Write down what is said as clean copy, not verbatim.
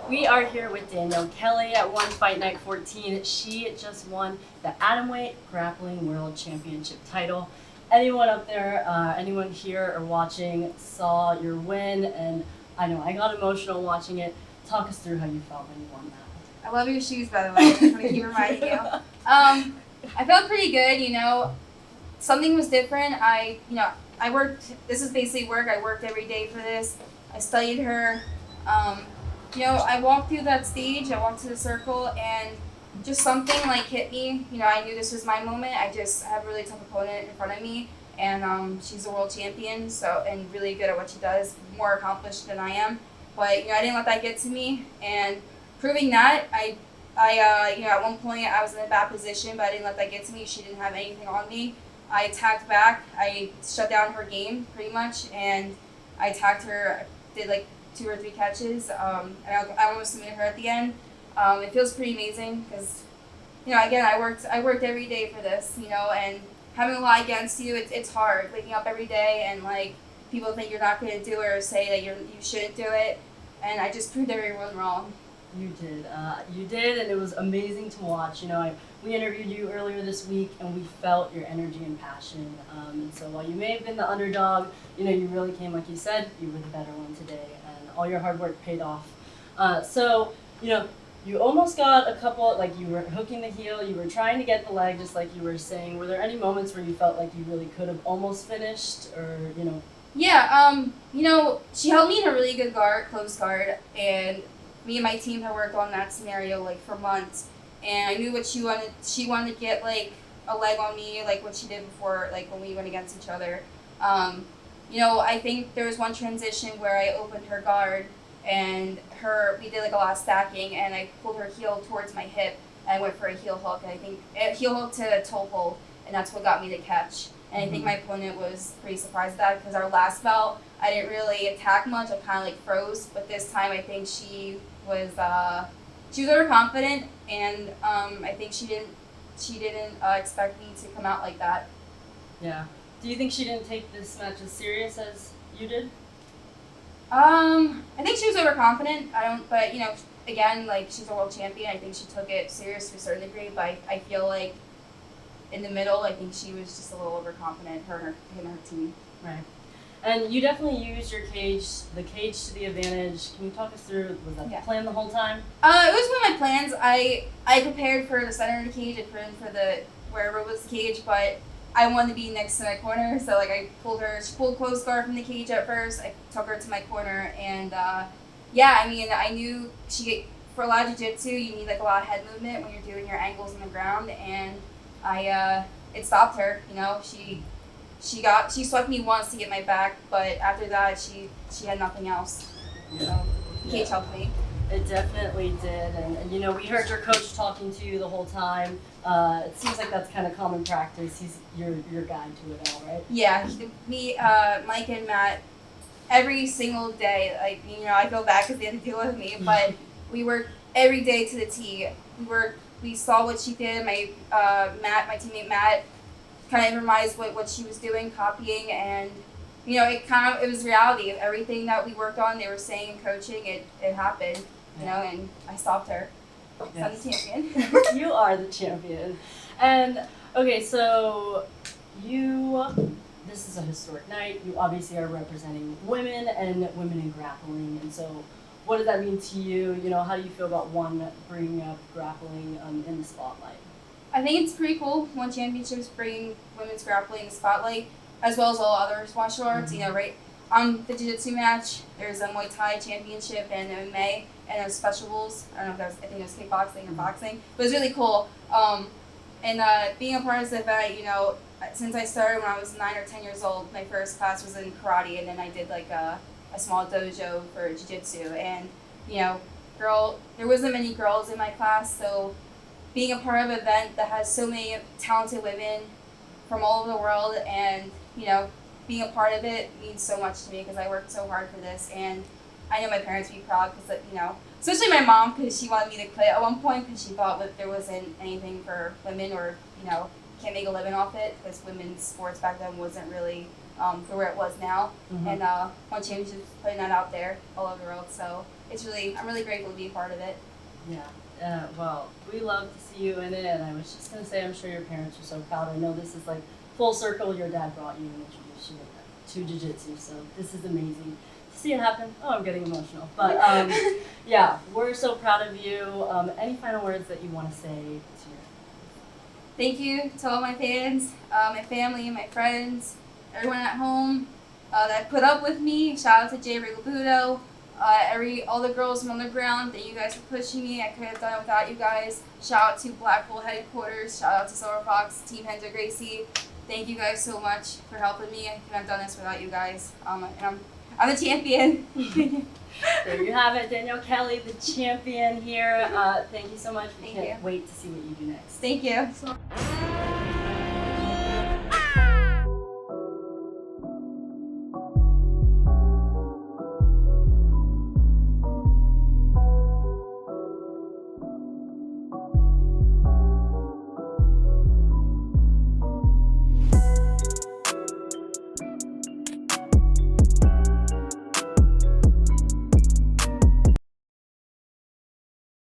We are here with Danielle Kelly at One Fight Night 14. She just won the Atomweight Grappling World Championship title. Anyone up there, anyone here or watching saw your win, and I know I got emotional watching it. Talk us through how you felt when you won that. I love your shoes, by the way. I'm going to keep reminding you. I felt pretty good, Something was different. I worked, this is basically work. I worked every day for this. I studied her. I walked through that stage. I walked to the circle, and just something hit me. I knew this was my moment. I have a really tough opponent in front of me, and she's a world champion, and really good at what she does, more accomplished than I am. But I didn't let that get to me, and proving that, at one point I was in a bad position, but I didn't let that get to me. She didn't have anything on me. I attacked back. I shut down her game pretty much, and I attacked her. Did 2 or 3 catches, and I almost submitted her at the end. It feels pretty amazing because, again, I worked every day for this, and having a lot against you, it's hard. Waking up every day and people think you're not going to do it or say that you shouldn't do it, and I just proved everyone wrong. You did, and it was amazing to watch. We interviewed you earlier this week, and we felt your energy and passion. And so while you may have been the underdog, you really came, like you said, you were the better one today, and all your hard work paid off. You almost got a couple, you were hooking the heel, you were trying to get the leg, just like you were saying. Were there any moments where you felt like you really could have almost finished, or? Yeah, she held me in a really good close guard, and me and my team had worked on that scenario for months, and I knew what she wanted. She wanted to get a leg on me, what she did before, when we went against each other. I think there was one transition where I opened her guard, and we did a lot of stacking, and I pulled her heel towards my hip, and I went for a heel hook, and I think heel hook to a toe hold, and that's what got me the catch. And I think my opponent was pretty surprised at that because our last bout, I didn't really attack much. I kind of froze, but this time I think she was overconfident, and I think she didn't expect me to come out like that. Yeah. Do you think she didn't take this match as serious as you did? I think she was overconfident. But again, she's a world champion. I think she took it serious to a certain degree, but I feel in the middle, I think she was just a little overconfident, him and her team. Right. And you definitely used the cage to the advantage. Can you talk us through, was that the plan the whole time? It was one of my plans. I prepared for the center of the cage. I prepared for wherever was the cage, but I wanted to be next to my corner, so I pulled her. She pulled close guard from the cage at first. I took her to my corner, and I knew for a lot of jiu-jitsu, you need a lot of head movement when you're doing your angles on the ground, and it stopped her. She swept me once to get my back, but after that, she had nothing else. So the cage helped me. It definitely did, and we heard your coach talking to you the whole time. It seems like that's kind of common practice. He's your guide to it all, right? Yeah, Mike and Matt, every single day. I feel bad because they had to deal with me, but we worked every day to the T. We saw what she did. My teammate Matt, kind of improvised what she was doing, copying, and it was reality of everything that we worked on. They were saying and coaching, it happened, and I stopped her. Yes. I'm the champion. You are the champion. And okay, so this is a historic night. You obviously are representing women in grappling, and so what does that mean to you? How do you feel about bringing up grappling in the spotlight? I think it's pretty cool. One championships bringing women's grappling in the spotlight, as well as all other martial arts. Mm-hmm. Right on the jiu-jitsu match, there's a Muay Thai championship and MMA, and there's special rules. I don't know if I think it was kickboxing or boxing, but it's really cool. Being a part of this event, since I started when I was 9 or 10 years old, my first class was in karate, and then I did a small dojo for jiu-jitsu, and there wasn't many girls in my class, so being a part of an event that has so many talented women from all over the world, and being a part of it means so much to me because I worked so hard for this, and I know my parents would be proud because especially my mom, because she wanted me to quit at one point because she thought that there wasn't anything for women, or can't make a living off it, because women's sports back then wasn't really for where it was now. Mm-hmm. And One Championship's putting that out there all over the world, so I'm really grateful to be a part of it. Yeah. Well, we love to see you in it, and I was just gonna say, I'm sure your parents are so proud. I know this is like full circle. Your dad brought you and introduced you to jiu-jitsu, so this is amazing to see it happen. Oh, I'm getting emotional, but yeah, we're so proud of you. Any final words that you want to say to your? Thank you to all my fans, my family, my friends, everyone at home that put up with me. Shout out to Jay Rigobudo, all the girls from underground. Thank you guys for pushing me. I couldn't have done it without you guys. Shout out to Blackpool headquarters. Shout out to Silver Fox, Team Henzo Gracie. Thank you guys so much for helping me. I couldn't have done this without you guys. And I'm the champion. There you have it, Danielle Kelly, the champion here. Thank you so much. We can't wait to see what you do next. Thank you.